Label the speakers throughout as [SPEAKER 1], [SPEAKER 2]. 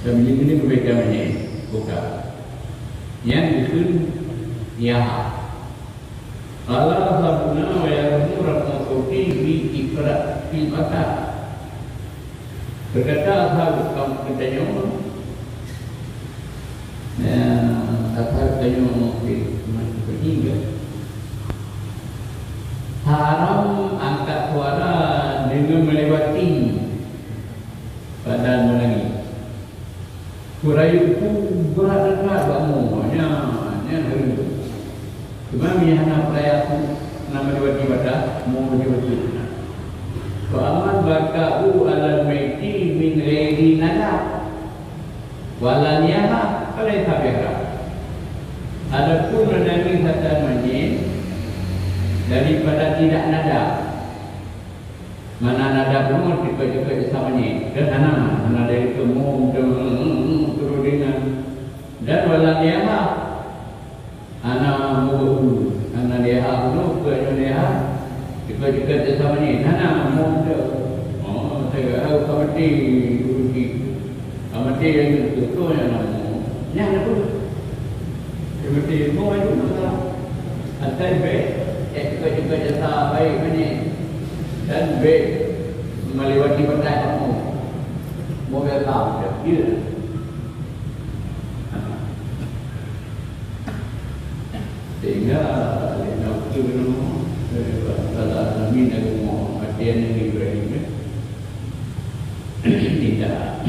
[SPEAKER 1] Dan ini kebaikannya bukan. Yang itu ya. Allah Subhanahu wa ta'ala rahmatullahi bi ikra fi mata. Berkata asal kamu katanya asal katanya berhingga haram angkat suara dengan melewati badan menangis. Kurayuku berat-berat bangunnya hari itu. Cuma mihana pelayaku nama diwati badah mau diwati. Wa'aman baka'u alal maiti min ghairi nada walaniyaha falaysa biha. Adapun menangis atas mayit daripada tidak nada, mana nada pun juga samanya dan mana dari kemung turun dengan dan walaniyaha ana mu'u ana liha nu ke liha juga samanya nana mau saya kamati urusi kamati yang itu yang namu yang apa seperti mau itu masalah atas baik juga jasa baik ini dan baik melewati batas kamu mau tahu dia sehingga nak tu salah Nabi Nabi Muhammad dia Nabi Ibrahim tidak.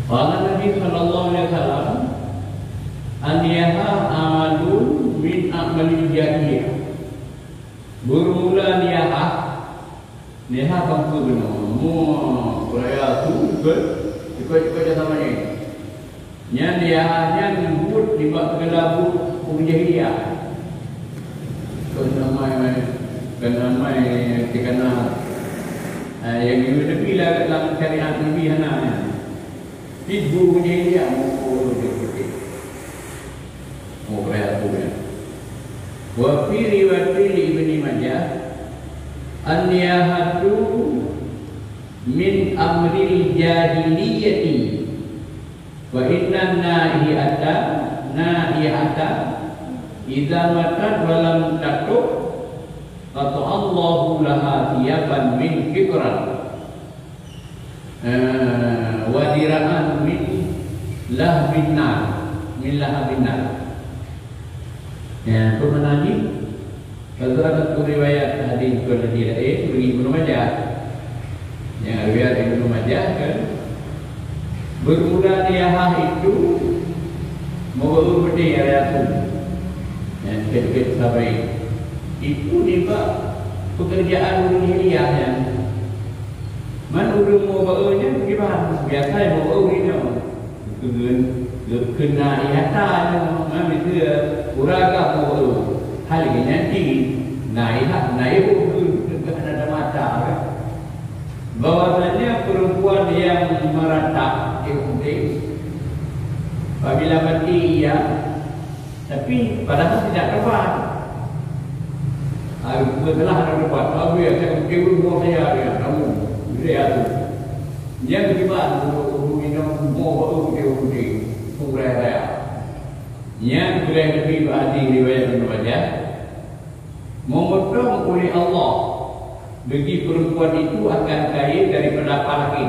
[SPEAKER 1] Qala Nabi sallallahu alaihi wasallam aniyaha amalun min amalil jahiliyah. Bermula niyaha kamu benar mu raya tu ikut sama ni. Nya niyahanya nyebut di bab kelabu jahiliyah. Kenama yang ini lebih lah dalam syariat Nabi Hana ibu punya dia mau berapa ya wa fi riwayat Ibnu Majah an-niyahatu min amril jahiliyati wa inna na'ihata idza matat walam tatuk kata Allahu laha thiyaban min kikran wa dira'an min lahbin nar ya pemenang ini kalau satu riwayat hadis dari Ibnu Majah yang riwayat Ibnu Majah kan bermula niyahah itu mau berbeda ayatku yang kecil sampai itu juga pekerjaan dunia yang mana urung mau bawa-nya gimana biasa mau bawa ini kena ihata mana itu uraga mau bawa hal ini nanti naik ada mata bahwasanya perempuan yang meratap itu apabila mati ia tapi padahal tidak tepat. Setelah ada tepat, aku ya saya kewin buah saya ya, kamu dia tu. Yang kedua, minum buah dia kurang raya. Yang kedua hadis riwayat Ibnu Majah memotong oleh Allah bagi perempuan itu akan kaya daripada laki.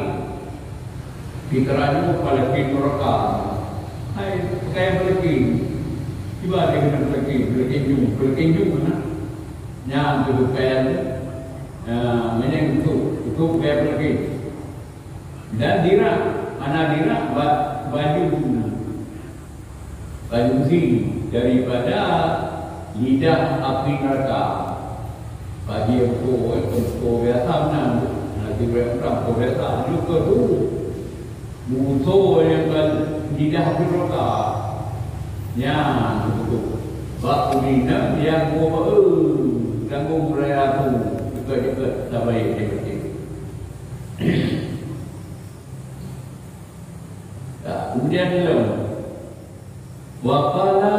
[SPEAKER 1] Pikirannya laki mereka. Hai, kaya laki. Tiba dengan berkinjung mana? Yang kedukaan, itu kaya laki. Dan dira, anak dira baju besi daripada lidah api neraka. Bagi itu biasa nanti berapa biasa juga tu musuh yang lidah api neraka. Yang itu bak kulina yang gua ganggu mereka tu juga sampai seperti kemudian dalam waqala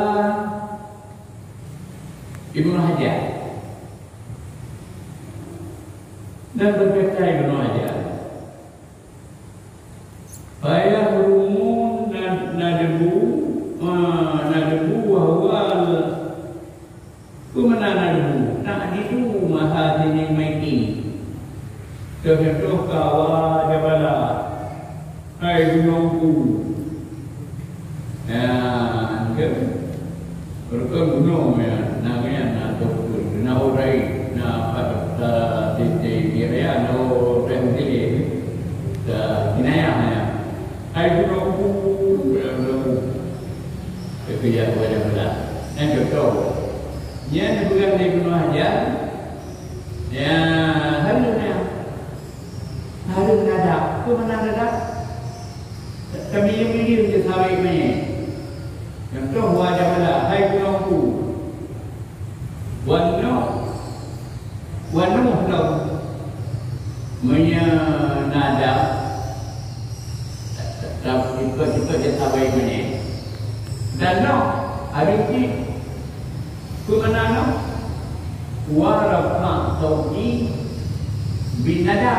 [SPEAKER 1] Ibnu Hajar dan berkata Ibnu Hajar Payah berumun nadebu awal kumana nadebu nak itu maha dini maiki kebetulan kawa jabala hai gunungku ke berkah gunung ya namanya nak doktor nak orai nak pada titik dia nak orai kinayah hai gunungku kerja pada belah yang betul yang bukan di gunung aja ya hari ada ke mana ada kami yang dia sampai ini yang tu wajah belah hai gunungku wano belum menyenada tapi ikut dia sampai ini dan no hari ini ke mana no warafa tauji binada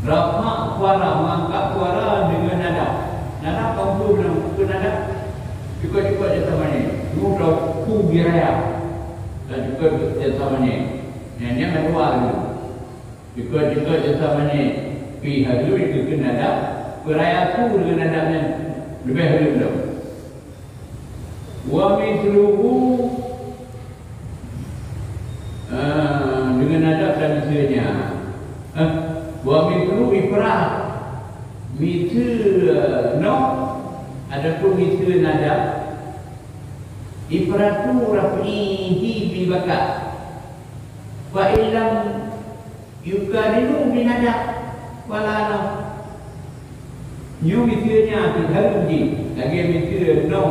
[SPEAKER 1] rafa kuara mangkat kuara dengan nada kaum tu nada ikut dia sampai ini mudah ku biraya dan ikut dia sampai ini yang kedua ikut dia sampai ini pihak dulu itu ke nada biraya tu dengan nadanya lebih dulu wa mithluhu dengan adab dan misalnya wa mithlu ifrah no adapun mithlu nadab ifratu rafihi bil baka fa illam yukarilu bin nadab wala no yu mithlunya tidharuji lagi mithlu no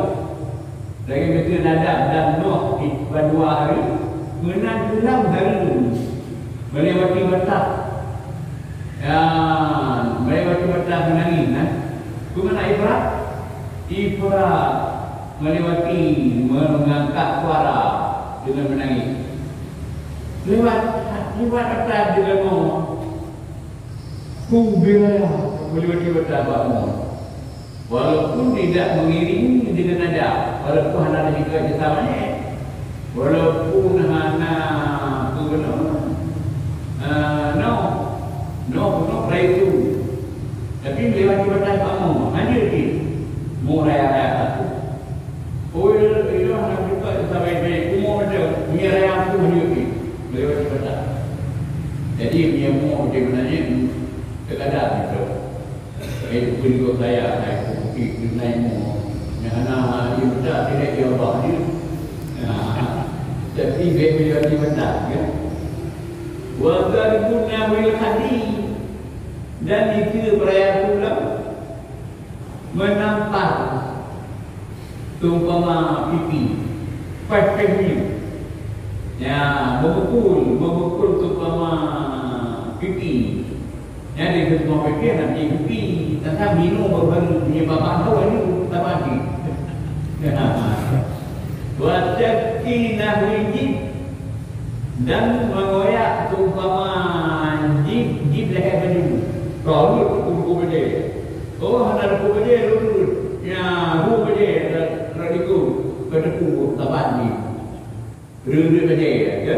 [SPEAKER 1] lagi betul nadab dan noh pada 2 hari menang 6 hari melewati batas melewati batas menangis ke mana ifrat melewati mengangkat suara dengan menangis lewat batas dengan noh kubiraya melewati batas bangun walaupun tidak mengiringi dengan nada, walaupun hana juga jasamanya, walaupun hana no itu, tapi lewat batas kamu, hanya di muraya aku. Oh itu hana juga sampai baik, umur dia muraya aku hanya di lewat batas. Jadi dia mau dia benarnya terkadang itu. Itu pun saya naik mo yang itu dah tidak jawab dia tapi beliau di benar ya wa garbuna wil hadi dan itu perayaan pula menampar tumpama pipi pepeh ya memukul tumpama pipi ya dia semua fikir nanti pipi tentang minum baru punya bapak tahu ini tak mati. Wa takina wajib dan mengoyak tumpama jib leher baju. Kalau kubu baju, ada kubu baju ya kubu baju radiku pada kubu tak mati. Rudi baju ya.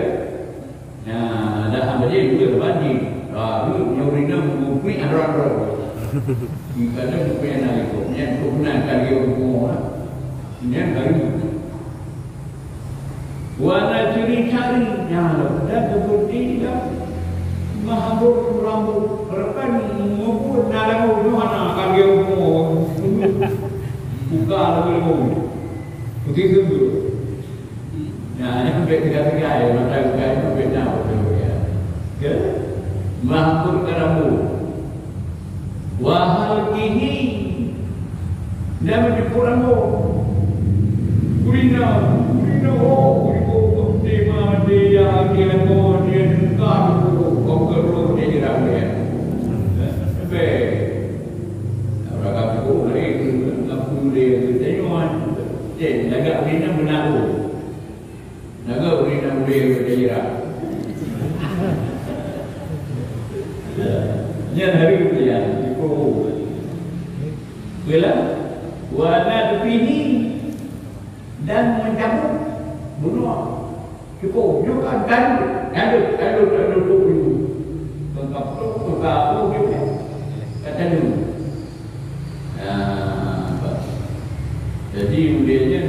[SPEAKER 1] Nah, dah baju juga tak mati. Lu nyurina bukti ada. Kadang bukan nak ikut, yang kebenaran kali orang yang kali wana ciri-ciri dan seperti mahabur rambut rekan membuat nalamu mana kali orang buka lalu putih tu yang beda-beda ya mata bukan itu beda ya mahabur rambut wahal kini nama dikurang kulina tema dia dia dekat kau dia jerak dia sampai orang aku aku dia tengok naga kulina menahu naga kulina dia jerak Yang hari itu ya, itu Bila wala bini dan mencabut bunuh cukup juga kan ada dulu lengkap juga kata dulu. Jadi udahnya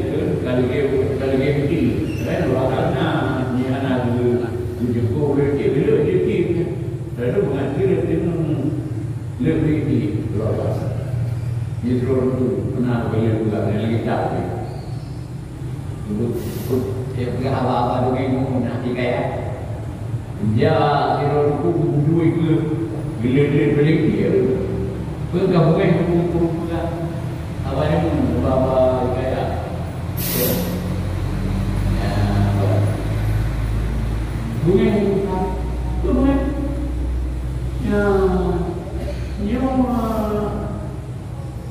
[SPEAKER 1] kalau dia kecil kan orang anak ni anak dulu cukup bila dia kecil lalu mengajar dia lebih di luar. Justru itu pernah beliau juga lagi tahu. Dulu dia apa-apa dengan nanti kayak dia kira dua itu bila dia balik dia penggabungan pula apa yang bawa kayak bunga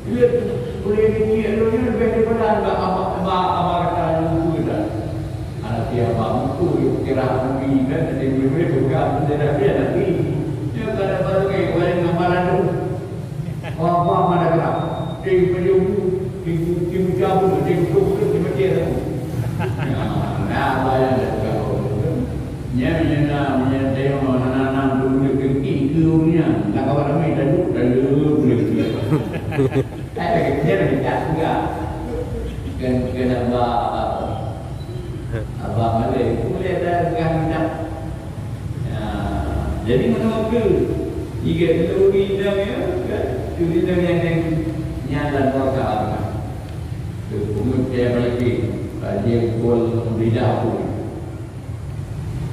[SPEAKER 1] lihat boleh dia lu ni lebih daripada apa kata lu dah. Anak dia mampu kira mungkin kan jadi boleh juga tidak dia nanti dia kada baru kayak orang ngamalan tu. Apa mana kena? Dia perlu cabut dia tu macam tu. Nah, bayar kau. Nyana dia mana dulu kiki kunya. Nak kawan ramai dulu boleh dia. Dia lagi tak juga. Kena abang ada. Boleh ada ganda. Jadi mana ke? Tiga teori dah ya. Teori dah yang nyala berkah. Kemudian dia balik dia pun lidah pun.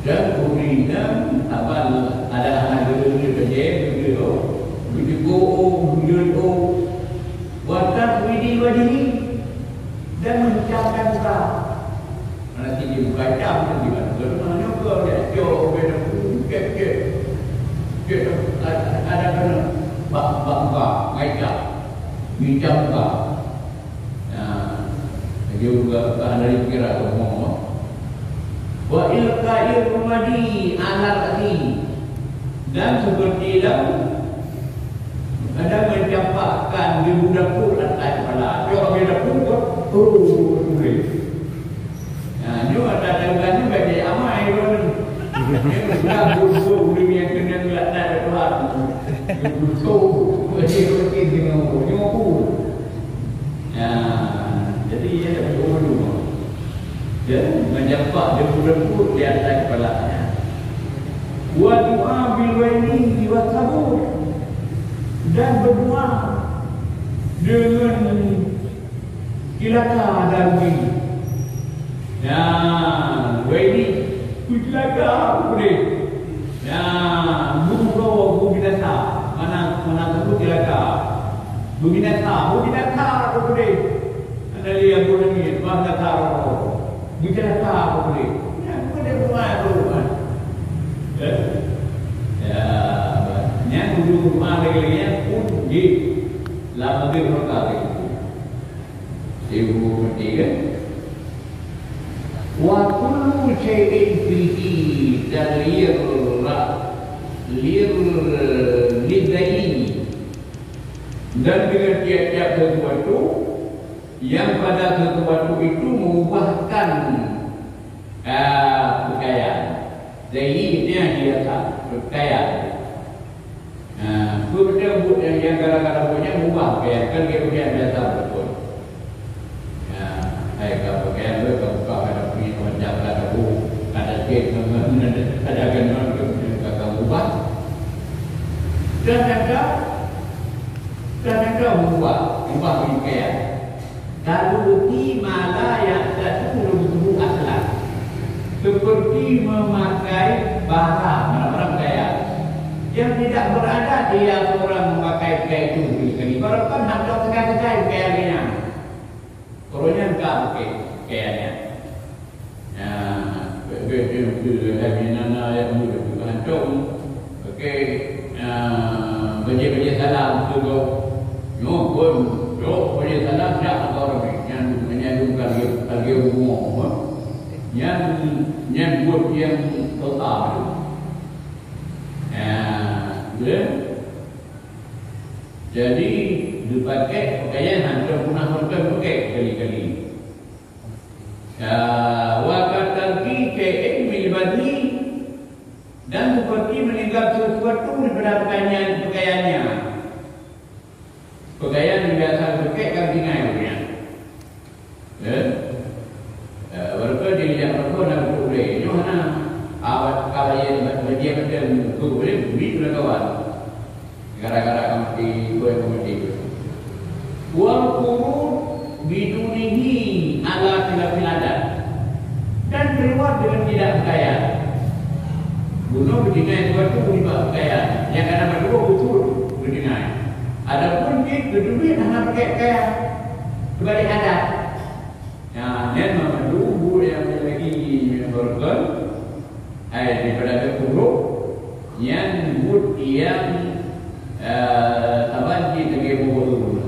[SPEAKER 1] Dan kemudian abang ada anak dulu kerja begitu. Begitu begitu. Watak widi dan mengucapkan doa. Nanti dia buka jam nanti mana kau dia jauh beda ke ada kena bangga ngajak bincang ka. Dia juga dari kira ngomong. Wa ilqa'ir rumadi ala ra'si dan seperti dalam ada mencampakkan di budak pun atas kepala. Dia orang budak pun boleh. Dia ada tanggungan bagi amai pun. Dia butuh dunia kena ngelak-ngelak Tuhan. Dia butuh berjaya-berjaya dengan pun. Jadi dia ada berdoa. Dia menyampak dia budak pun di atas kepalanya. Wa du'a bil waini wa sabur. Dan berdoa dengan kilaka dan ini. Ini kilaka boleh. Buruh binasa mana sebut kilaka. Binasa boleh. Anda lihat boleh ni bahasa taruh. Binasa boleh. Boleh buat. Yang dulu rumah lagi pun di lama dia berkata itu. Ibu bertiga. Wa kullu syai'in fihi taghir lidayni. Dan dengan tiap-tiap sesuatu yang pada sesuatu itu mengubahkan kekayaan. Dayi dia biasa kekayaan. Benda yang kadang-kadang punya mubah kan dia punya biasa betul. Saya pakaian tu buka ada punya macam ada ada kek ada genon ke mubah. Dan ada mubah pakaian. Lalu malah yang tak perlu asal. Seperti memakai barang kaya yang tidak berada dia orang memakai kaya itu. Kalau kan nak tahu sekali kayanya, orangnya enggak pakai kayanya. Betul nana yang muda bukan cong. Okey, banyak salam tu. Pun banyak salam siapa orang yang menyandung kali umum. Yang buat yang total. Jadi dipakai pakaian hancur punah makan pakai kali-kali. Wakataki ke'imil badni, dan seperti meninggal sesuatu daripada pakaiannya. Pakaian yang biasa pakai kan tinggal punya. Mereka dilihat mereka nak boleh. Ini mana awak kalian dia macam tu boleh beli kawan. Gara-gara kami boleh komedi. Wal qurun bidunihi ala khilafil adat, dan keluar dengan tidak berkaya. Bunuh berdinai sesuatu berubah berkaya. Yang kadang berdua betul berdinai. Adapun duit hanya pakai kaya kembali adat. Dan memandu yang lagi berkon daripada buruk yang wood yang tabanji sebagai buruk.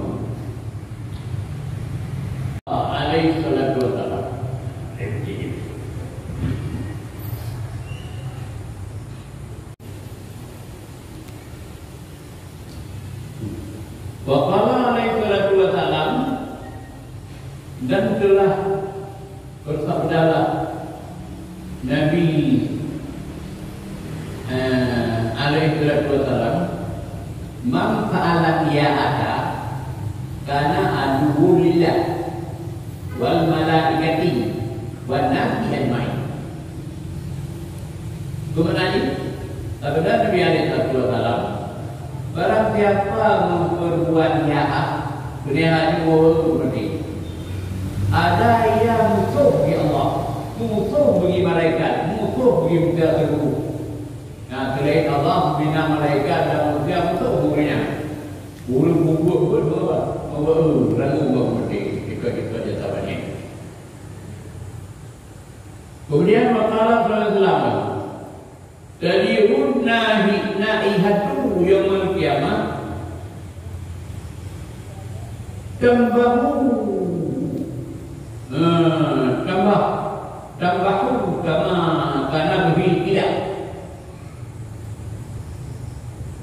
[SPEAKER 1] Alaihi salatu wassalam. Waqala alaihi salatu wassalam, dan telah bersabdalah Nabi alaihi salatu wassalam, man fa'ala ada kana aduwwu lillah wal malaikati wan nasi ajmain. Kemudian sabda Nabi alaihi salatu wassalam, barang siapa memperbuat jahat, dunia ini berarti ada yang musuh bagi Allah, musuh bagi malaikat, musuh bagi manusia tersebut. Nah, selain Allah bina malaikat dan manusia musuh baginya. Ulu bubuk berdua, ragu berarti ikut jatabannya. Kemudian makalah Rasulullah, tadiyun naihatu yaumul qiyamah, tambahu karena lebih tidak.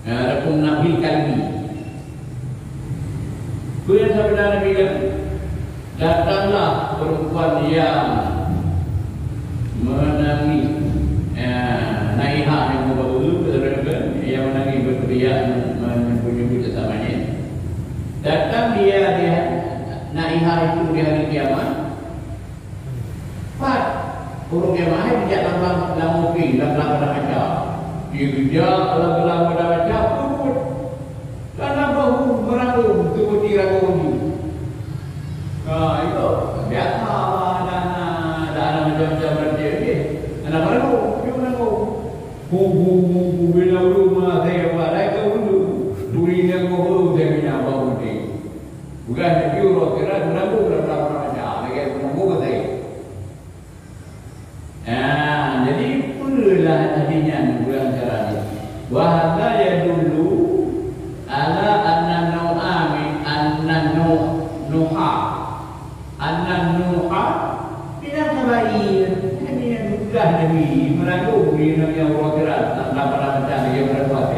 [SPEAKER 1] Adapun Nabi Kalbi, kemudian sabda Nabi kan, datanglah perempuan yang menangis, naiha yang membawa yang menangis berteriak menyebut sesamanya. Datang dia naiha itu di hari kiamat. Burung kiamat dia dalam mobil, dalam baca. Dia kerja dalam baca pun karena bahu meraung seperti ragu. Itu biasa dan macam-macam berjaya dia. Anak meraung, dia meraung. Bubu bila rumah saya balai ke dulu. Durinya gohu saya punya bahu dia. Bukan euro kira meraung dalam baca. Lagi meraung saya. Jadi itulah tadinya bulan caranya. Wahada ya dulu ala nuha tidak kabair. Ini yang sudah Nabi meragu di yang Allah kira dalam macam yang berbuat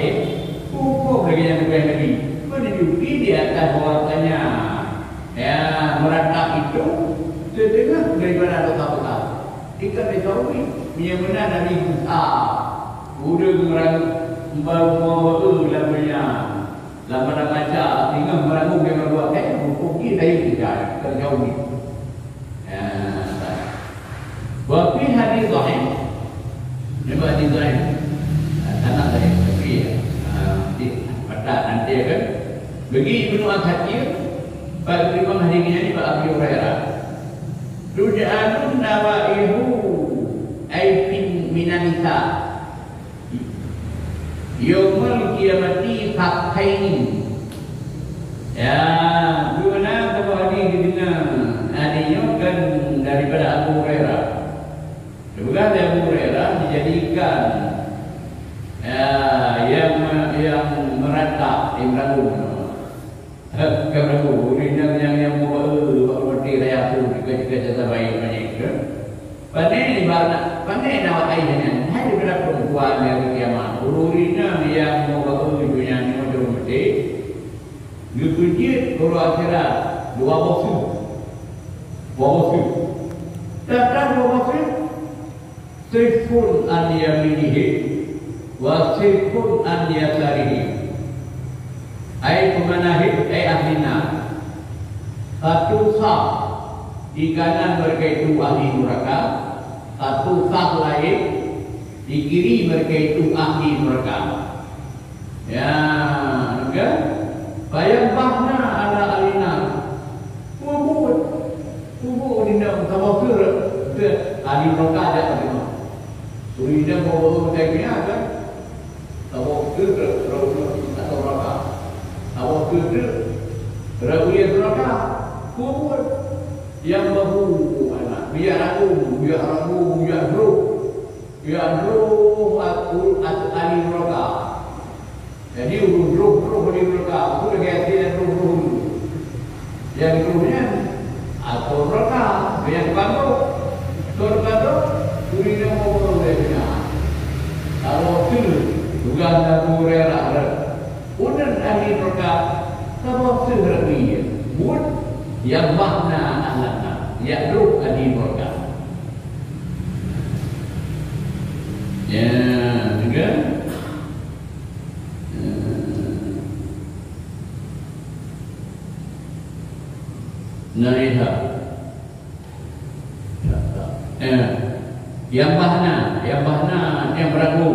[SPEAKER 1] pupuk lagi yang bukan Nabi menunjuki di atas bahwasanya meratap itu setengah daripada dosa-dosa. Jika diketahui yang benar Nabi Musa udah meragu membawa lamanya lamanya baca sehingga meragu yang berbuat hukum kita tidak terjauhi. Waktu hadis sahih, nampak hadis sahih, tanah sahih tapi pada nanti kan bagi Ibnu Al-Hakim pada Imam hadis ini Pak Abi Hurairah. Ruja'anun nawaihu aifin minanisa yawmal qiyamati fakhaini. Ya, guna kepada dirinya adanya kan daripada Abu Hurairah. Juga Abu Hurairah dijadikan yang merata imraun. Kamu yang seperti raya tu juga jasa baik banyak. Pandai nawak ayahnya. Hanya berapa perempuan yang kiamat. Ururina yang mau dunia ni macam mesti. sujud kalau akhirat dua bosu datang dua bosu sifun an yaminihi wa sifun an yasarihi ay pemanahid ay ahlina satu sah di kanan mereka itu ahli neraka, satu sah lain di kiri mereka itu ahli neraka. Ya, kan? Bayangkanlah ala alina. Kubur di dalam tawafir ke ahli neraka ada apa? Suri dia bawa mereka kan? Tawafir atau neraka. Tawafir rakyat neraka. Kubur yang bahu anak biar aku ahli neraka. Jadi ruh di neraka itu berganti dengan ruh yang ruhnya atau neraka yang surga surinya mau berubah. Kalau itu juga ada murera udah ahli neraka kalau sehari buat yang makna anak yang ruh ahli neraka. Ya, juga. Nariha. Yang bahna yang beragu.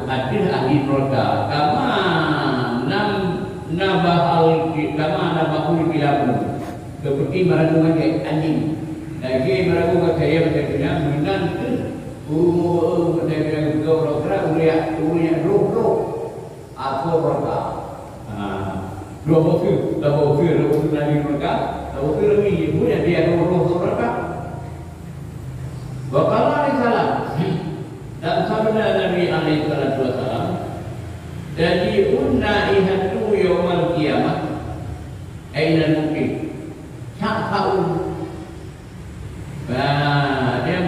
[SPEAKER 1] Adil ahli neraka. Kama nabahul kilamu. Seperti meragu macam anjing. Lagi meragu macam yang macamnya menan macam orang roh atau neraka. Dua bukti dari mereka, bukti lagi punya dia roh neraka. Wakala salam dan sabda Nabi alaihi wasallam. Jadi unaihatu yaumul qiyamah aina mungkin tak tahu. Dia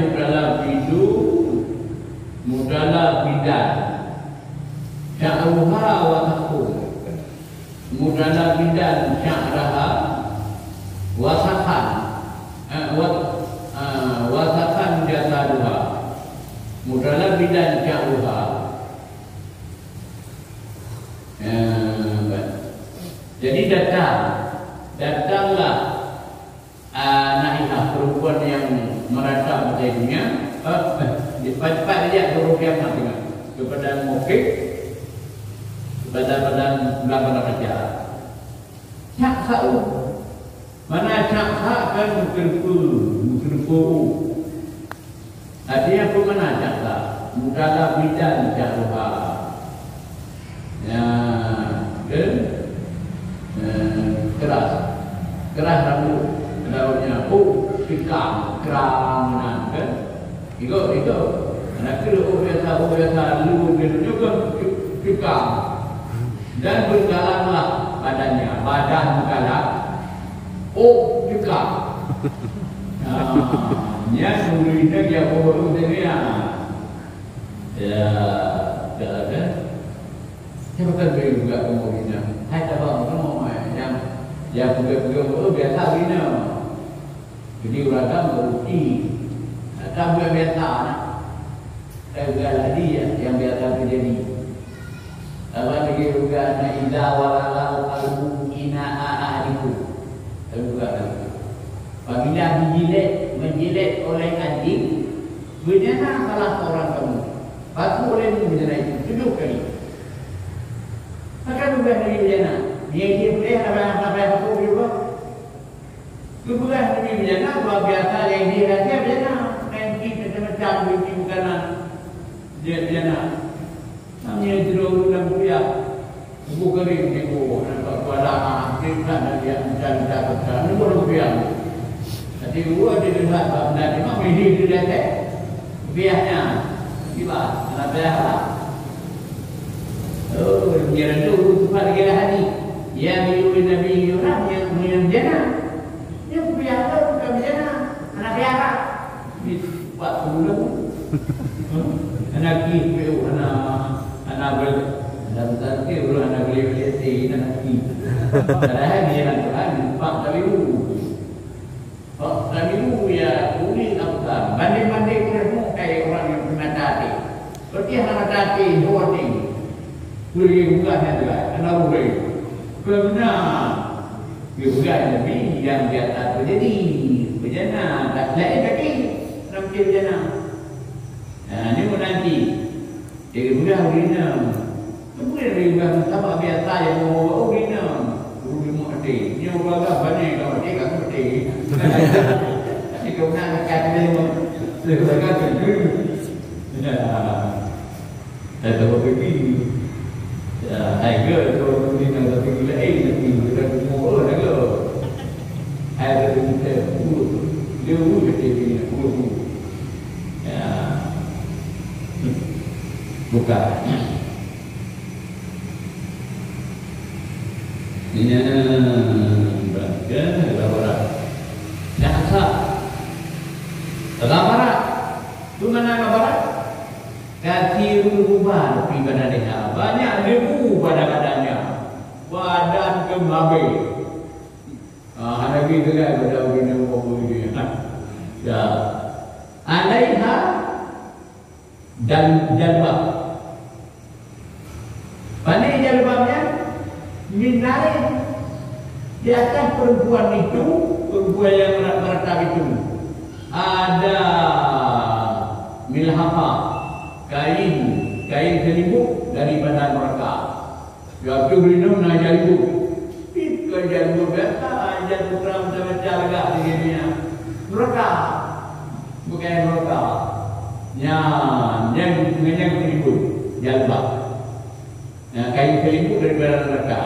[SPEAKER 1] mudalah bidan sya'ruha wa taqul mudalah bidan sya'raha wasakan jasaduha mudalah bidan sya'ruha. Jadi datanglah Naihah perempuan yang merasa menjadinya cepat-cepat dia turun kiamat kepada mukib kepada belakang raja. Cak sa'u mana cak sa' kan mukirfu artinya apa mana cak sa' mudalah bidan ja'ruha. Ya, dan keras rambut daunnya pikam kerang kan itu anak kecil biasa lu juga pikam dan berjalanlah badan berjalan pikam nya sungguhnya dia bawa dunia ya ada siapa kan juga kemudian hai tabang kamu yang pegang-pegang biasa bina. Jadi orang beruji. Tak boleh biasa nak. Segala dia yang biasa terjadi. Apa lagi juga na idza walal qalbu ina'a ahliku. Juga apabila menjilat oleh anjing, benar salah seorang kamu. Batu olehmu benar itu 7 kali. Maka juga dari benar. Dia boleh apa aku juga. Kebukan demi bencana luar biasa yang dia rasa bencana. Nanti macam-macam begini bukanan dia bencana. Namanya jeruk dan buaya. Buku kering tengok nampak kuala kita dan dia mencari-cari. Ini boleh biang. Jadi gua dia lihat benda ni memang ini dia lihat biarnya. Tiba anak biarlah. Oh, dia tu tempat lagi hati. Yang milik Nabi orang yang menjana, yang biasa bukan menjana, anak biasa. Ini 40 anak ibu, anak ber, anak besar ke, anak beli peti nanti. Padahal dia nanti pak tahu. Oh, tahu ya kulit apa? Banding-banding kerana kayak orang yang pernah tadi. Berarti yang pernah tadi dua ni. Kulit bukannya juga, kenapa kulit? Benar. Juga lebih yang di atas terjadi berjana tak lain lagi nanti berjana. Ini pun nanti jadi mudah berjana. Mungkin ribuan sama biasa yang mau berjana. Rugi mati. Ini orang banyak kalau dia kan mati. Ini kau nak kata dia mau lepas tu. Ada apa pergi? Harga tu mungkin ada pergi lain nanti kita mau harga. Harga kita dia kita ni ya bukan. Ini bagian laporan. Jangan salah. Laporan. Tu mana laporan? Kathirul ruban fi badaniha, banyak debu pada badannya, badan kembabe. Ada gitu kan pada begini begini. Ya, alaiha dan jalbab. Mana jalbabnya? Minarin di atas perempuan itu, perempuan yang meratap itu ada milhafa. Kain selimut dari badan mereka. Waktu minum nak jalibut. Itu jalibut biasa, jalibut macam-macam agak begini. Mereka, bukan mereka. Yang selimut, jalbab. Kain selimut dari badan mereka.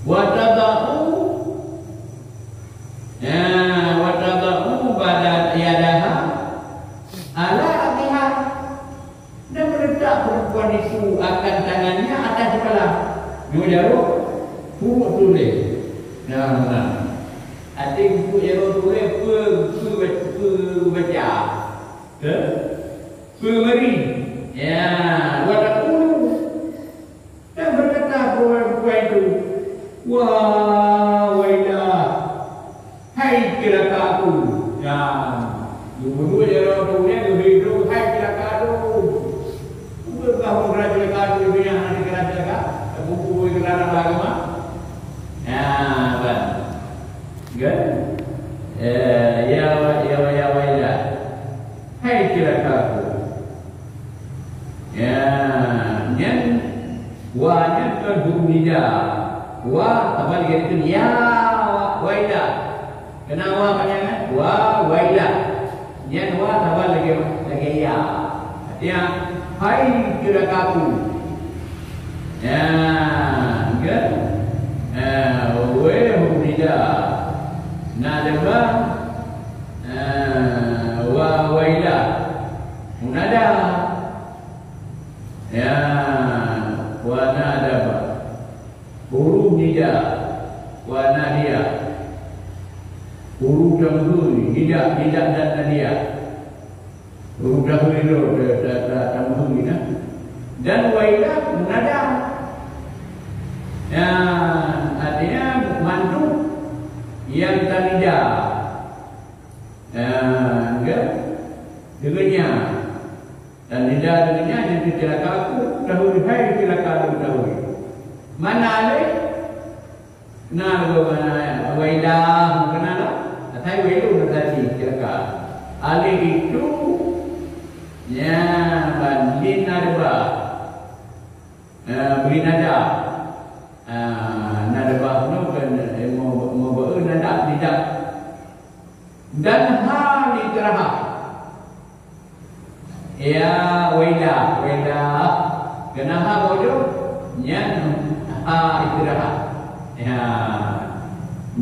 [SPEAKER 1] Watadahu badan yadaha ala perempuan itu akan tangannya atas kepala. Dua jarum, pukul tulis. Nah, ada pukul jarum tulis, baca, pemberi. Ya, wadah ulu. Dan berkata perempuan itu, wah, wailah, hai celakaku. Ya, dua jarum tulis, begitu, hai celakaku. Kamu kerajaan itu yang ada kerajaan, buku kerajaan agama. Ya, kan? Kan? Ya, wailah. Hai celakaku. Ya, yang wanya kedunida. Wah, apa dia itu? Ya, wailah. Kenapa panjangnya? Wah, wailah. Yang wah, apa lagi ya? Artinya hai celakaku. Ya, kan? Wehudida. Nadaba. Wailah. Munada. Ya, wanadaba. Huruf nida. Wanadia. Huruf dahulu. Nida dan nadia. Huruf dahulu dan wailah munada. Ya, artinya mantu yang tanida. Enggak dengannya dan nida dengannya yang celakaku dahulu hai celakaku dahulu. Mana ale? Kenal mana wailah kenal? Atai wailu tadi celaka. Ale itu ya bandin nadaba. Beri nada. Nadaba itu kan mau nada tidak. Dan hal istirahat. Ya wailah. Kenapa bodoh? Yang istirahat. Ya.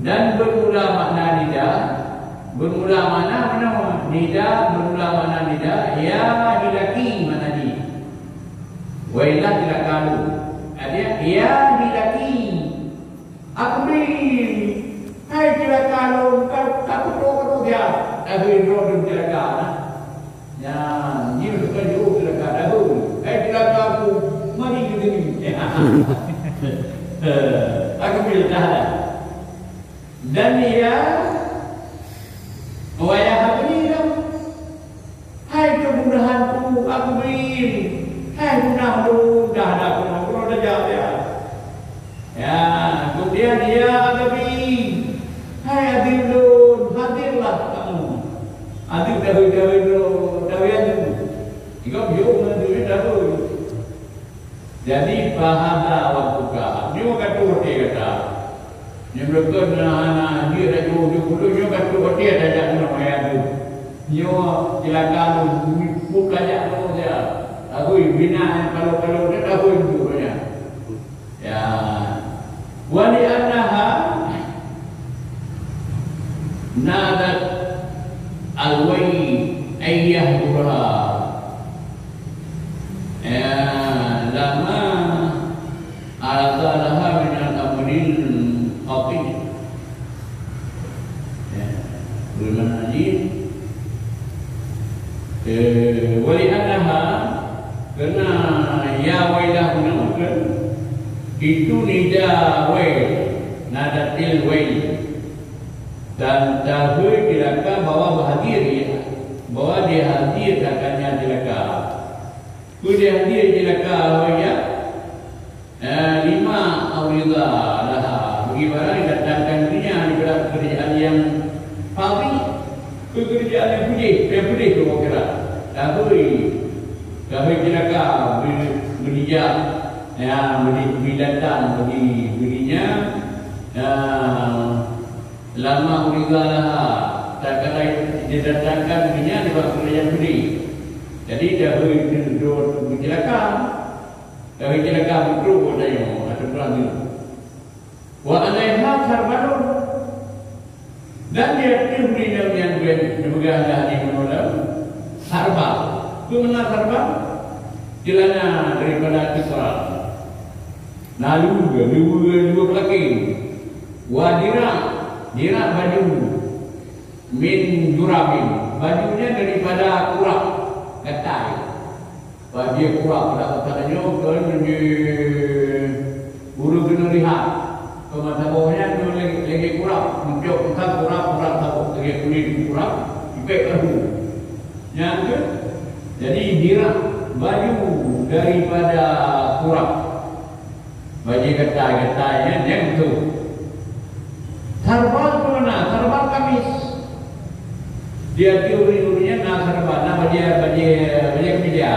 [SPEAKER 1] Dan bermula makna nida. Bermula mana nida, bermula mana nida. Ya hilaki mana ni. Wailah tidak kalu. Artinya ya hilaki. Akbil. Hai tidak kalu. Aku tahu dia. Aku roh tidak kalu. Ya, ni bukan jauh tidak kalu. Hai tidak kalu. Mari kita ni. Aku bila tahan. Dan dia wayah beri dah. Hai kemudahanku, aku beri. Hai mudah-mudah dah aku dah jawab ya. Ya, kemudian dia beri. Hai adilun, hadirlah kamu. Adil dahulu. Jika biar menduit dahulu. Jadi pahala waktuka. Dia kata dia kata. Dia berkata anak dia dah jauh dia kata dia dah jadi nama yang tu. Dia silakan buka aja tu dia. Aku bina kalau dia aku itu punya. Ya. Wali annaha nadat alwai ayyahdura. Ya, lama alatalaha minal amril qatid. Ya, bermakna wali annaha karena ya wailah gunakan itu nida wail nadatil wail dan tahu dilaka bahwa hadir bahwa dia hadir akannya dilaka. Kemudian dia dilaka ya lima awridha laha bagaimana didatangkan dirinya di dalam kerjaan yang fadhi, pekerjaan yang putih kalau kira kami dilaka berijak ya datang berinya lama awridha laha tak kala didatangkan dirinya di dalam kerjaan putih. Jadi dahulu duduk berjelakan, betul pada yang ada berani. Wa alaiha sarbalun dan dia diberi nama yang berganda di menolak sarbal. Itu mana sarbal? Jelana daripada Kisra. Lalu dua pelaki. Wa dirah baju min jurabin. Bajunya daripada kurang. Katai, bagi kurang pada katanya kalau di buru kena lihat, kemana bawahnya lagi kurang, muncul kita kurang tahu lagi kulit kurang, ipek baru, yang ke, jadi dirah baju daripada kurang, bagi katai yang tu, sarbal mana? Sarbal kamis. Dia teori-teorinya nasarba, nama dia kemeja.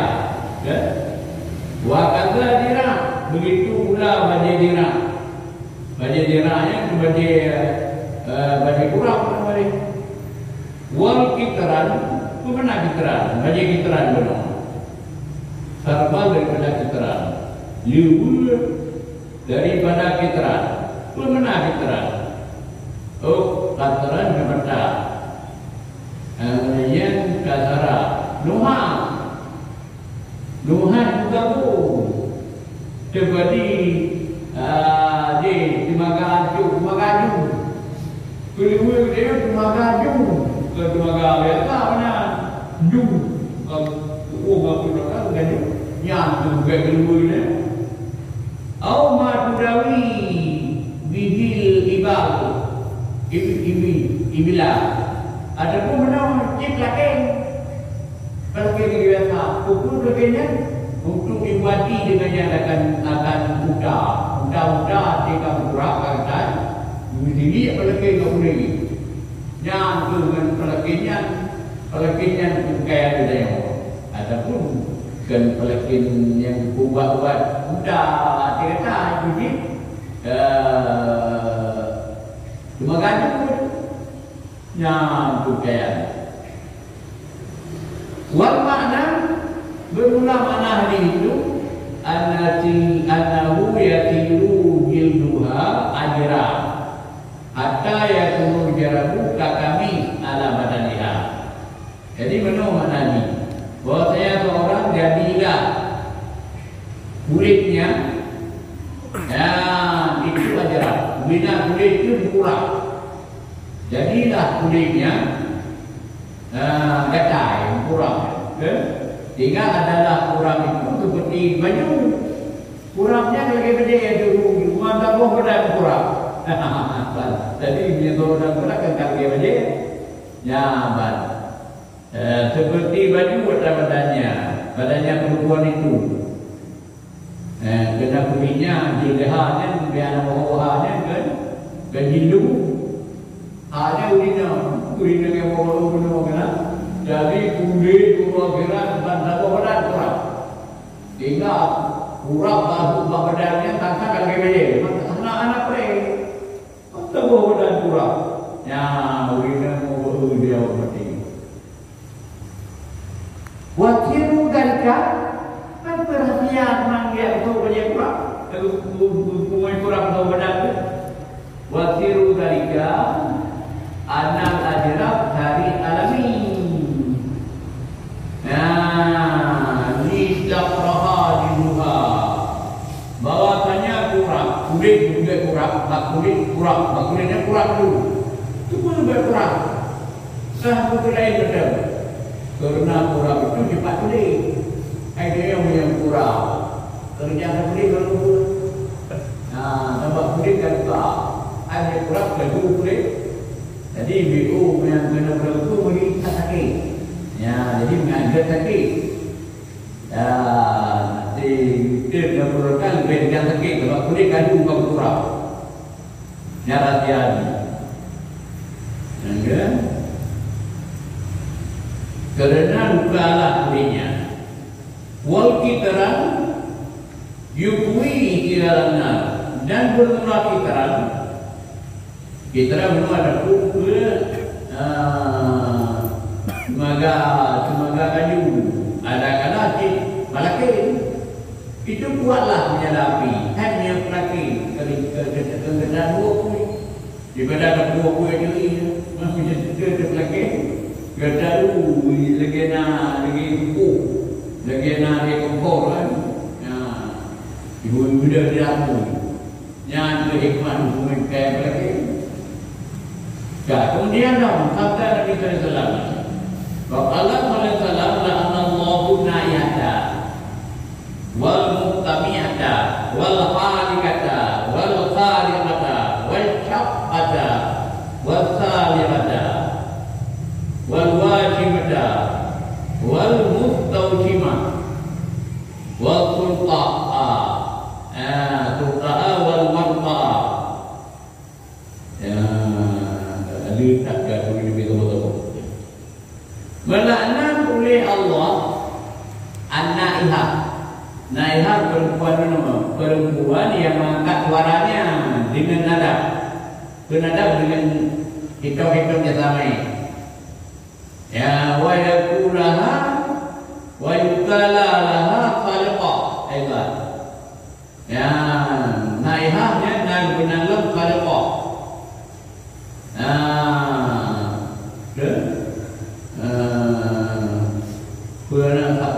[SPEAKER 1] Wa kata dirah, begitu pula baju dirah. Baju dirahnya baju kurang nama dia. Wal kitran, itu mana kitran? Baju kitran benar. Sarba daripada kitran. Liu daripada kitran. Itu mana kitran? Oh, kitran berbeda. Kemudian kasara Nuhan juga pun seperti di Temagaju Keliru dia Temagaju ke Temagaju biasa mana Ju aku nak kan yang tu keliru ni au madudawi bihil ibila ada pun mana cip lakin kalau kita biasa pukul lakinnya untuk dibuati dengan yang akan mudah jika bergerak kan diri apalagi enggak boleh yang dengan pelakinnya kayak ada yang ataupun kan pelakin yang buat mudah cerita jadi cuma gantung yang bukan. Wal makna bermula makna hadis itu annahu yatiru jilduha ajra hatta yakunu jarabu kakami ala badaniha. Jadi mana maknanya? Bahawa saya seorang jadilah kulitnya itu ajra. Bina kulit itu murah. Jadilah kulitnya gatai, kurang. Tinggal adalah kurang itu seperti baju. Kurangnya lagi beda dulu Cuma tak mau badan kurang. Jadi dia turun dan kurang kan kaki aja. Nyaman. Seperti baju badannya. Badannya perempuan itu. Kena kulinya, jilahnya, biar bawahnya kan. Kejilu. Hanya urina yang bawa kena. Jadi kulit, kira-kira, dan tak mau badan kurang. Tinggal kurang bahu badannya tanpa kaki aja. Anak-anak mereka. Tak mau badan kurang. Ya, urina mau dia mati. Wakilu dalika kan perhatian manggil tu banyak kurang. Kumai kurang tahu badan tu. Wakilu dalika anak ajrab dari alami. Nah, nisdakraha diluha. Bahwasanya kurang, kulit juga kurang, kulitnya kurang dulu. Itu pun lebih kurang. Sah betul lain betul. Karena kurang itu cepat kulit. Ada yang kurang. Kerja kulit baru. Nah, nampak kulit kan tak. Ada kurang baru kulit. Jadi BO yang kena berlaku bagi sakit. Ya, jadi mengajar sakit. Ya, nanti dia melakukan berikan sakit. Sebab kulit kadu bukan kurang. Nyara hati-hati. Jangan. Kerana lukalah kulitnya. Wal kitaran yukwi kiralana dan bermula kitaran. Kitaran belum ada pukul Semoga kayu ada kalati malaki itu kuatlah menyadapi hanya pelaki kegedean buku daripada ada buku yang ini masih jadi pelaki gedaru legena lagi buku legena dia kompor kan ibu muda diamu yang hikmah hukum kayak pelaki. Kemudian sabda Nabi sallallahu alaihi wasallam Allah Taala la'anallahu na'iyata wal muqtamiyata wal halikata wal khaliqata wal syaqqata wal salihata wal wajibata wal mustawjimah wal tulqa'a wal marta'a. Tak ada lebih betul-betul. Melaknat oleh Allah an-naihah. Naihah perempuan yang mengangkat suaranya dengan nada. Bernada dengan hitam-hitamnya samai. Ya wa yakulaha wa yukala laha khaliqah. Ayat. Ya naihahnya dan benalam khaliqah.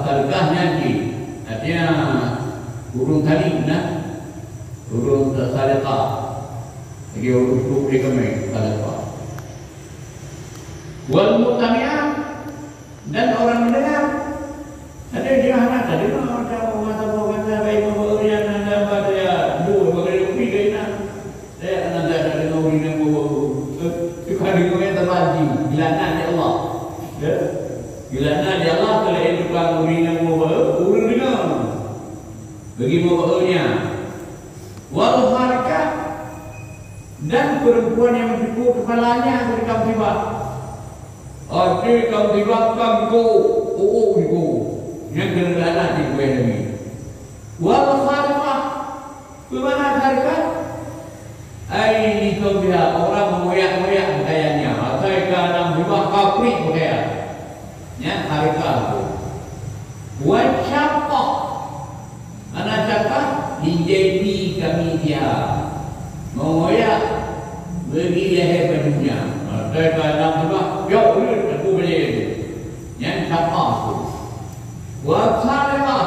[SPEAKER 1] Tarikahnya di artinya burung tali burung salika lagi urut di kami salika wal mutamiyah dan orang mendengar ada dia anak tadi ada orang baik memberikan anda pada ya dua bagi lebih saya nanti ada orang yang kali kau terbaji bilangan ya Allah ya bilangan ya Allah kalau itu kan orang yang urut dengan bagi membawaannya wal harkat dan perempuan yang mencukur kepalanya dari kaum tiba kaum tiba kamko itu yang kena di kue ini wal harkat bagaimana harkat ini kaum dia orang mengoyak-ngoyak pakaiannya atau kadang tiba kaprik pakaian ya harkat itu wajah anak cakap dijadi kami dia mengoyak bagi leher bajunya. Kadang-kadang juga, ya boleh aku boleh. Yang cakap tu. Wasallah.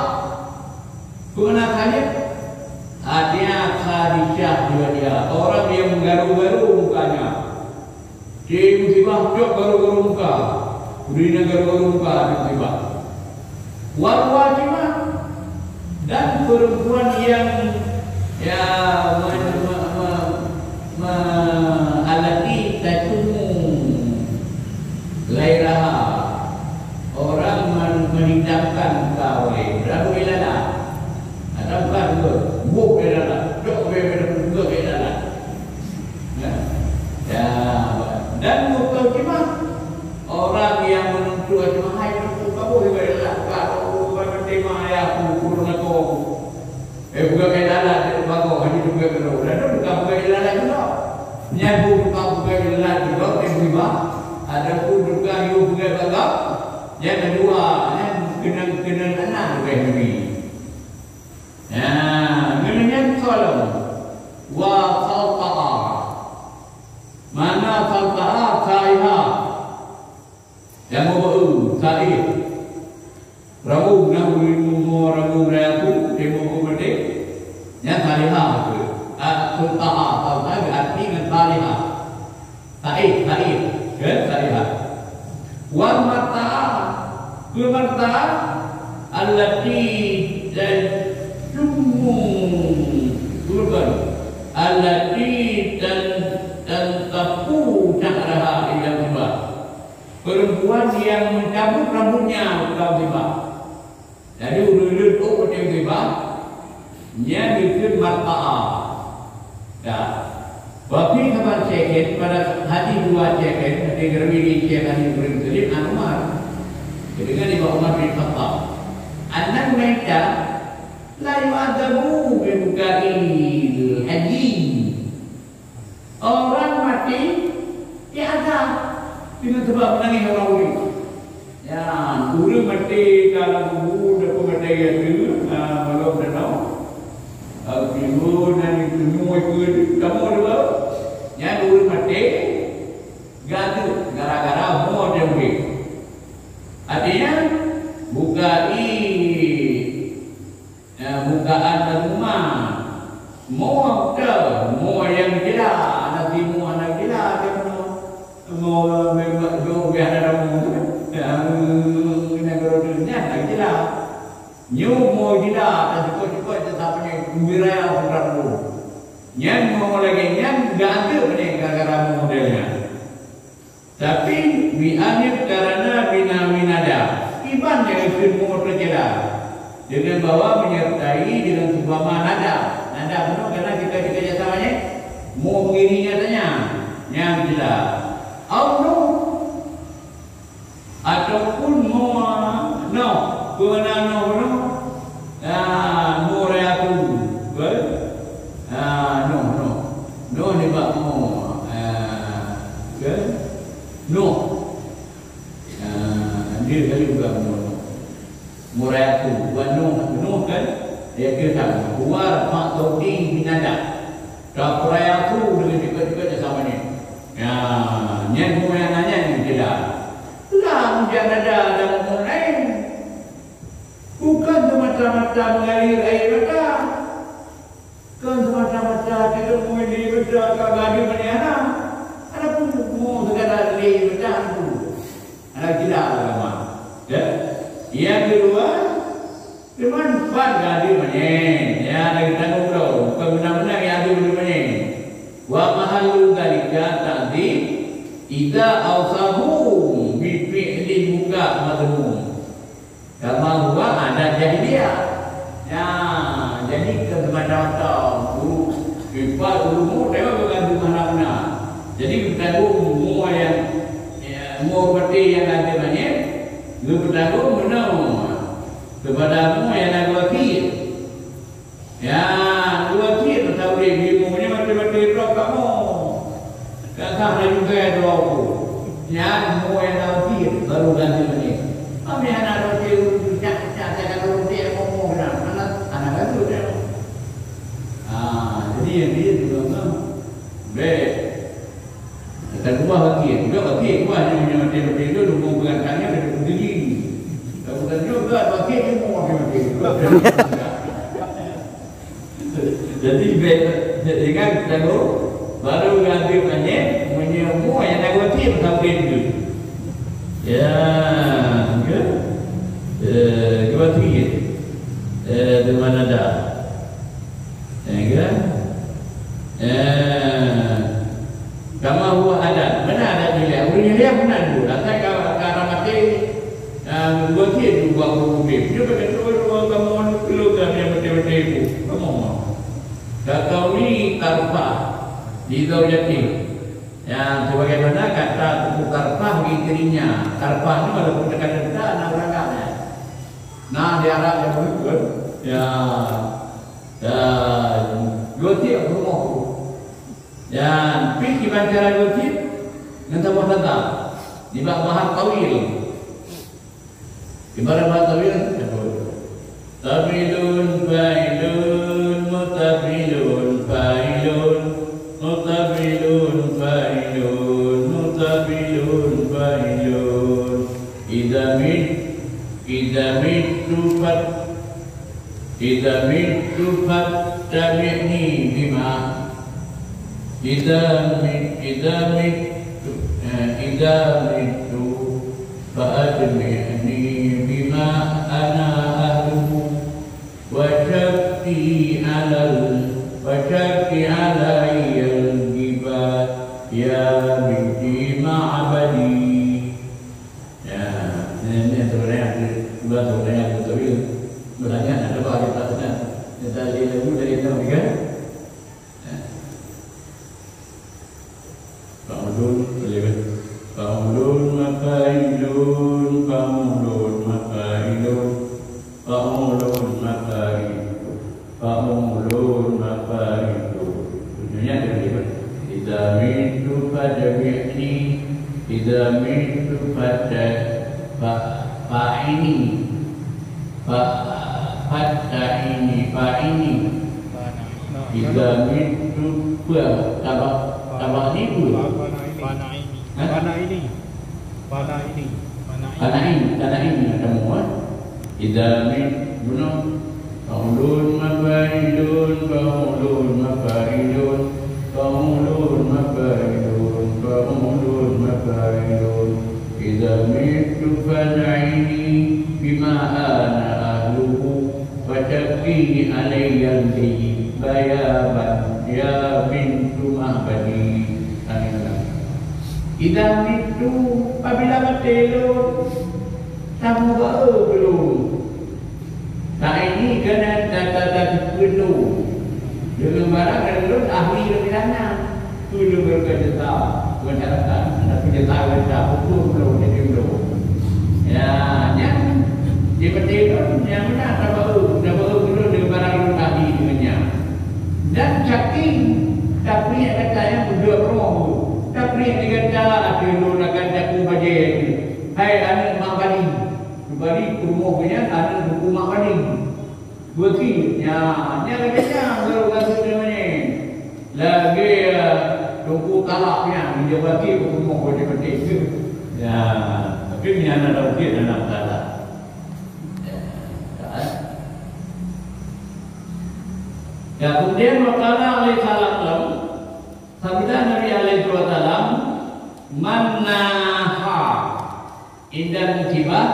[SPEAKER 1] Kebenarannya hatinya Khadijah juga dia. Orang yang menggaru-garu mukanya. Tiba-tiba jok garu-garu muka. Urina garu-garu muka tiba-tiba. Wal wajibah dan perempuan yang Ya alati tatumu lairaha orang menidamkan kau rabu ilala atau bukan buk ilala dok buk ilala ya dan muka cuma orang yang menuntut cuma hai itu kamu ilala kau bukan tema ya aku kurang aku bukan ilala itu bagus hanya bukan ilala dan bukan ilala juga nyabu bukan ilala juga tiba ada pun juga you bukan bagus. Yang kedua, kena anak bukan ini. Mengenai kolom wa khalqaha. Mana khalqaha kaiha. Yang mau kai. Rabu rabu rabu demo berde. Yang kaiha tu. Khalqaha khalqaha artinya kaiha. Kai kan kaiha. Wa mata'a bermata allati tajummu bukan allati tantapu syahraha ila tiba perempuan yang mencabut rambutnya ila tiba jadi urut tu macam tiba nya bikin mata'a ya Wafi kabar ceket pada hati dua ceket hati gerwili ceket hati berintip Umar ketika di bawah Umar bin Khattab anak mereka la yu'adabu bimukahil haji orang mati diazab dengan sebab menangis orang uli ya uli mati kalau udah mati itu belum tahu Ibu dan itu semua ikut kamu dua. Yang dulu mati gaduh gara-gara mau dembi. Artinya bukaan rumah mau yang gila anak timu anak gila mau biar ada yang negara dunia anak gila. Nyu mau gila cukup tetapnya wiraya peramu. Yang mau lagi yang ganti nih gara-gara modelnya. Tapi bianir karena bina-binada iban yang ilmu tercela dengan bawa menyertai dengan sebuah nada benar karena kita kerjasamanya mau mengirinya tanya yang jelas ataupun mau kewenangan murayatu no ni bak dia kali juga murayatu no kan dia kata keluar mak todi binada tak murayatu dengan juga sama ni ya nyen nanya ni tidak lah jangan ada dalam lain bukan semata-mata mengalir air mata bukan semata-mata kita mengalir mata kagadi mana ada pun mau segala air mata itu ada gila agama yang kedua bermanfaat gadi mana ya lagi tanggung jawab bukan benar-benar yang ada mana wa mahalul dalika tadi idza awsahu bi fi'li buka madhmum kama huwa ada jahiliyah ya jadi ke mata-mata guru ipa ilmu dewa bergantung mana-mana jadi bergantung semua yang mau berarti yang ada banyak lu bergantung benar kepadamu yang ada wakil ya wakil tahu dia ilmunya mati-mati roh kamu kakak juga roh ya semua yang ada wakil baru ganti banyak kami anak wakil saya kalau dia ngomong anak itu dia jadi yang dia juga dan rumah wakil rumah yang mati-mati itu dukung pengantarnya dari pendiri bukan juga wakil dia mau mati-mati jadi kan kita baru ganti banyak menyemua yang ada wakil sampai itu ya dua tiga di mana dah, ya kan? di zaujati. Yang sebagaimana kata Tuku Karpah bagi dirinya. Karpah ini walaupun dekat anak orangnya. Nah di Arab yang berikut ya gotip rumah dan pergi bancara gotip nanti mau datang di bahan tawil ibarat bahan tawil tabilun fa'ilun mutabilun fa'ilun mutabilun fa'ilun mutabilun fa'ilun idza mittu fattabi'ni bima idza mittu fattabi'ni bima ana ahluhu wa syaqi alayya al-jibal ya binti ma'badi. Ya, ini sebenarnya betul. Sebenarnya ada bahagian atasnya. Dari lagu dari tahun 3. Paulun lewat. Paulun mafailun, Paulun mafailun, Paulun mafailun, Paulun mafailun. Bunyinya lewat. Idza mittu fatabi'ni, idza mittu fa'ini. Fa'ini idza mittu tabak ni Fanaini semua idza mittu Paulun mafailun Paulun mafailun Paulun mafailun Paulun mafailun idza mittu fanaini bima ana ahluhu fatakini alayya bayaban ya bintu mahbadi. Idza mittu apabila matelun kamu belum tak ini kena data penuh dengan barang dan ahli lebih sana perlu berkata masyarakat tapi kita betul belum jadi belum ya yang di petilun yang mana dah baru belum dengan barang ahli dengannya dan caking tapi kata yang berdua roh tapi dikata akhirun akan jaku bajet hai anak mak bali rumah punya anak buku mak bali berarti ya katanya baru kata namanya lagi tunggu kalaknya dijabati rumah bajet ya tapi punya anak lagi anak kalak ya kemudian wakala alaihi salam sabda Nabi alaihi wasallam mannaha indah musibah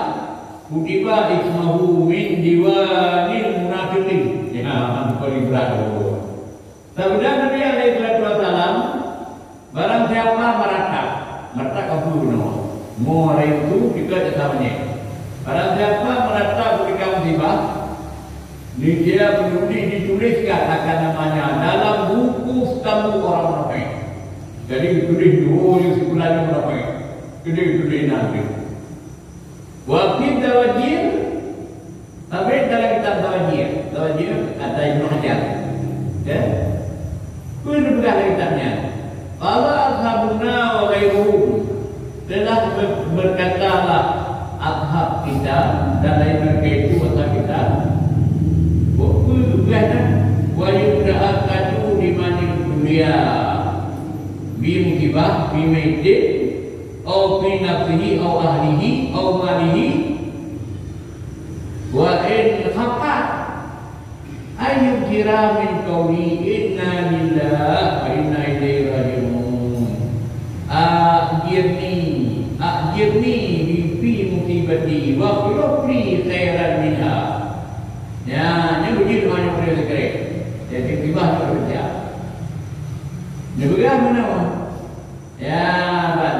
[SPEAKER 1] kutiba ismahu min diwanil munafiqin ya paling berat sabda Nabi alaihi wasallam barang siapa meratap kabur mau itu juga namanya barang siapa meratap ketika musibah dia dituliskan akan namanya dalam buku tamu orang ramai. Jadi ditulis dulu sebulan ramai. Jadi ditulis nanti. Waktu tawajir, tapi dalam kitab tawajir kata Ibnu Hajar. Ya, itu bukan kitabnya. Allah ashabuna wa ghairuhum telah berkatalah ashab kita dan lain mereka itu ashab kita. Wa yudha'akatu limanil dunia bimukibah bimaidin au binafsihi au ahlihi au malihi wa in khafat ayyub kira min qawli inna lillahi wa inna ilaihi raji'un ajirni fi musibati wa qulubli khairan minha. Ya, ini begitu banyak beliau sekali. Jadi tiba bekerja. Ini bagaimana? Ya, kan?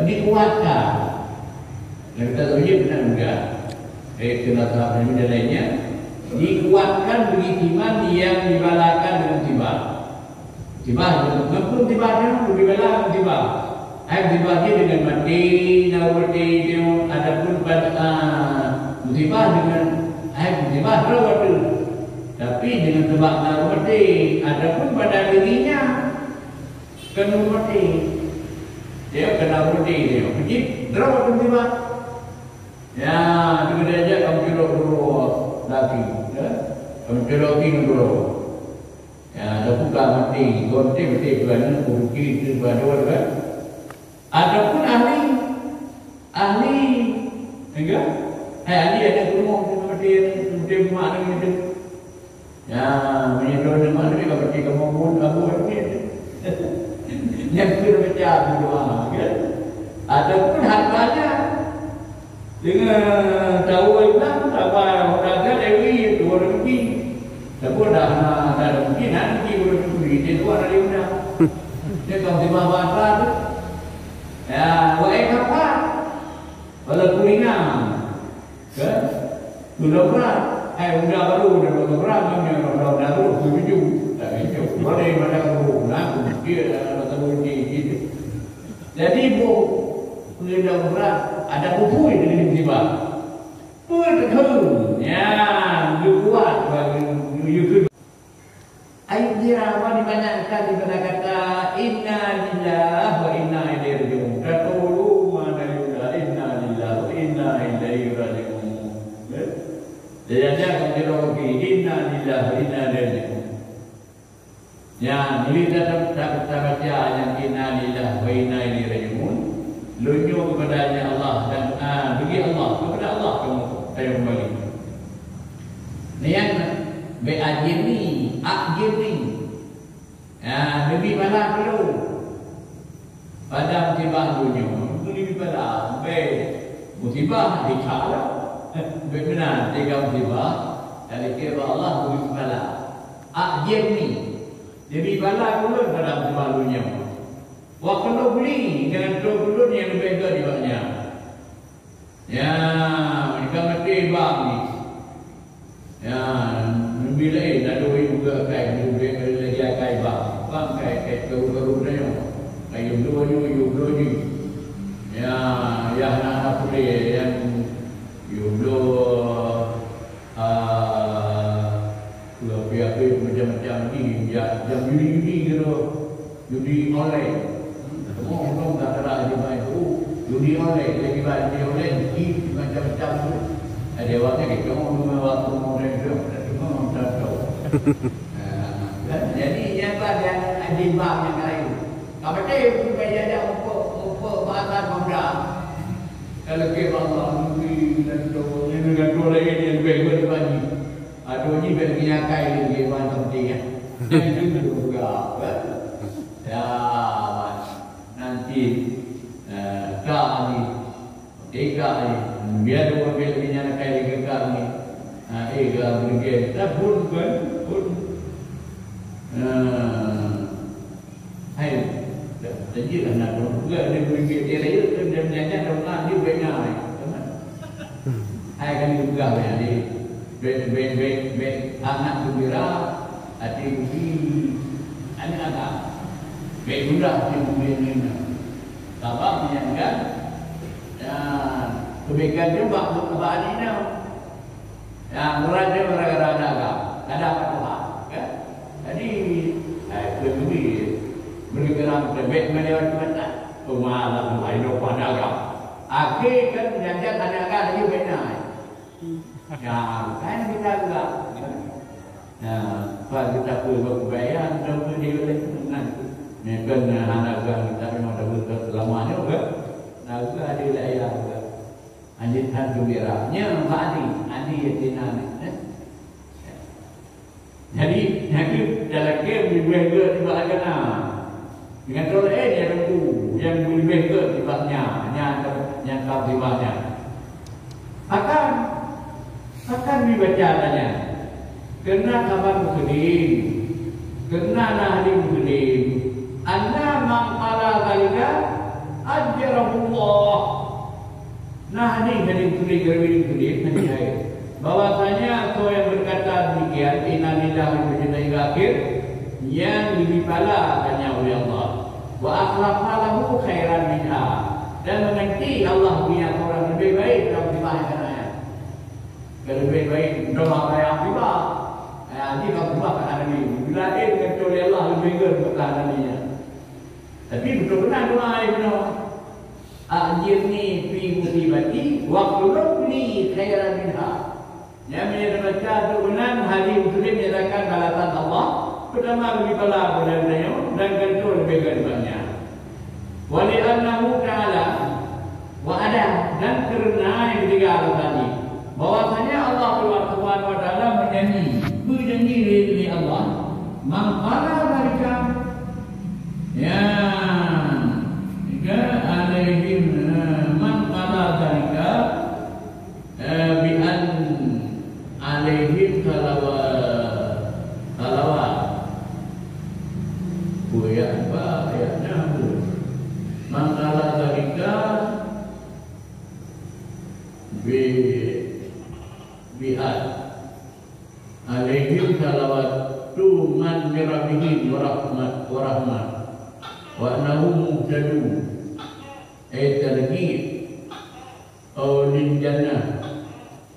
[SPEAKER 1] Dikuatkan. Yang kita tahu benar enggak? Itulah sahabat dan lainnya. Dikuatkan bagi iman yang dibalakan dengan tiba. Tiba, ngapun tiba dia, lebih bela tiba. Tiba dia dengan mati, mati dia adapun pada tiba dengan tiba terawat tu. Tapi dengan sebab mati, adapun pada dirinya kena mati. Dia kena mati dia. Pergi terawat tiba. Ya, tu dia ajak kamu kira dulu lagi, ya. Kamu kira dulu. Ya, ada buka mati, mati kerana urki itu pada kan. Adapun ahli, enggak? Ahli ada rumah mati mana itu. Ya, menyedor mana ni kalau kita mau abu ni. Yang kira macam doa, kan? Adapun hartanya dengan tahu Islam, apa orang Dewi itu orang lebih. Tapi dah mungkin nanti orang lebih dia tu orang dia. Dia kalau di bawah tu, ya, wae apa? Kalau kuningan, kan? Sudah berat, sudah baru, sudah berat, sudah baru, tujuh, tak itu. Boleh mana baru, nak dia atau gitu. Jadi sudah berat, ada buku ini tiba. Betul, ya, kuat bagi ayat dia apa dibanyakan di kata inna lillahi wa inna ilaihi raji'un. Katulu mana lillahi inna lillahi wa inna ilaihi raji'un. Dia ada kalau inna lillahi wa inna ilaihi raji'un. Ya, ini kita baca yang inna lillahi wa inna ilaihi raji'un. Lunjuk kepadanya Allah dan bagi Allah kepada Allah kamu saya kembali. Niat beajini, ajini. Ya, lebih pada perlu. Pada musibah dunia, lebih pada musibah di cara. Benar, tiga musibah dari kira Allah lebih pada ajini. Lebih pada perlu pada musibah dunia. Waktu beli dengan dulu yang lebih baik di bawahnya. Ya, mereka mesti bang ni. Ya, bila ada juga kayak lebih lagi kayak bang kayak keru dia. Kayak dulu ni. Ya, yang nak boleh yang dulu lebih macam ni, jam judi gitu, judi online. Orang tak ada di mana tu, judi online, lagi banyak online, macam-macam tu. Ada waktu kita orang waktu orang tu, orang tak tahu. Jadi yang ada di bank yang lain. Apa tu kita ada untuk bahasa muda. Kalau kita Allah mungkin dan tu, yang dengan tu lagi yang lebih banyak. Aduh ni berkian kali di mana pentingnya. Itu juga. Ya. Kali, tiga ni, biar orang biar nak kaya kekal ni, bergen, tak pun, hai, jadi lah nak juga dia bergen dia raya, dia menyanyi orang dia banyak, hai kan juga ya ni, anak gembira, hati budi, anak, mudah dia bergen. Sabab menyangkan kebaikan juga untuk kebaikan ini. Yang meraja meragam ada apa Tuhan? Jadi bergerak lebih melewati mata. Pemahaman lain pada agam. Akhir kan jangan ada agam lagi benar. Ya, kan kita juga. Ya, kalau kita perlu kebaikan, kita perlu diulang. Mungkin anak kita memang dah betul selamanya juga. Nak juga ada layar juga. Anjir tak gembira. Nya adi yatina ni. Jadi dalam game lebih ke tiba agana. Dengan tolak dia tentu yang lebih ke tibanya, yang kau tibanya. Akan dibaca tanya. Kena kabar muslim, kena nahli muslim. Anna maqala zalika ajrahullah. Nah ini dari tulis bahwasanya kau yang berkata demikian innalillahi wa inna ilaihi raji'un yang lebih palakannya oleh Allah. Wa akhlafa lahu khairan minha, dan mengerti Allah punya orang lebih baik dalam dibahas ayat. Lebih baik doa ayat tiba. Nanti kalau tiba kan ada ni. Bila kecuali Allah lebih baik bertahan dia. Tapi betul benar doa Ibnu. Ajirni fi musibati wa qulubni khairan minha. Yang menyatakan itu benar hadis Muslim menyatakan balatan Allah pertama lebih bala daripadanya dan kedua lebih daripadanya. Wa li'annahu ta'ala wa ada, dan kerana yang ketiga tadi bahwasanya Allah Subhanahu wa taala berjanji dari Allah mangkala mereka ya jika alaihim mangkala mereka bi'an alaihim salawat buaya apa ayatnya mangkala mereka bi'at alaihim salawatu man mirabihim wa rahmat wa annahum muhtadun ay targhib aw lil jannah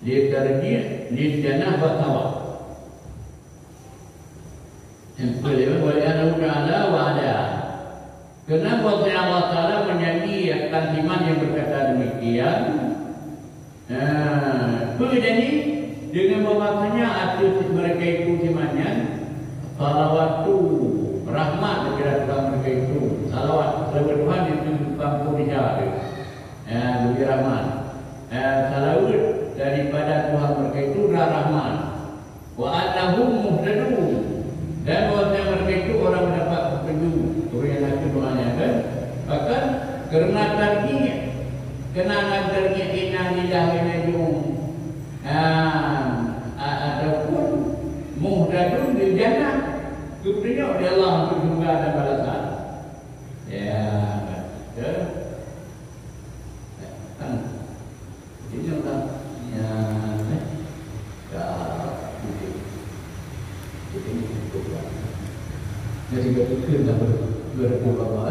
[SPEAKER 1] li targhib lil jannah wa thawab. Yang kedua, wa annahu ta'ala wa ada. Kenapa Allah Ta'ala menjanji akan iman yang berkata demikian? Berjanji dengan bahwasanya atas mereka itu imannya salawatu rahmat kepada Tuhan mereka itu, salawat kepada Tuhan itu mampu dijawab. Lebih rahmat. Salawat daripada Tuhan mereka itu rahmat. Wa annahum muhtadun, dan bahwasanya mereka itu orang mendapat petunjuk. Orang yang nak doanya kan? Bahkan kerana tariknya, kerana tariknya inna lillahi wa inna ilaihi ataupun muhtadun di jannah, kemudian oleh Allah untuk surga dan balasan. Ya, betul. Ini orang ya, ini cukup. Jadi betul dah berkuasa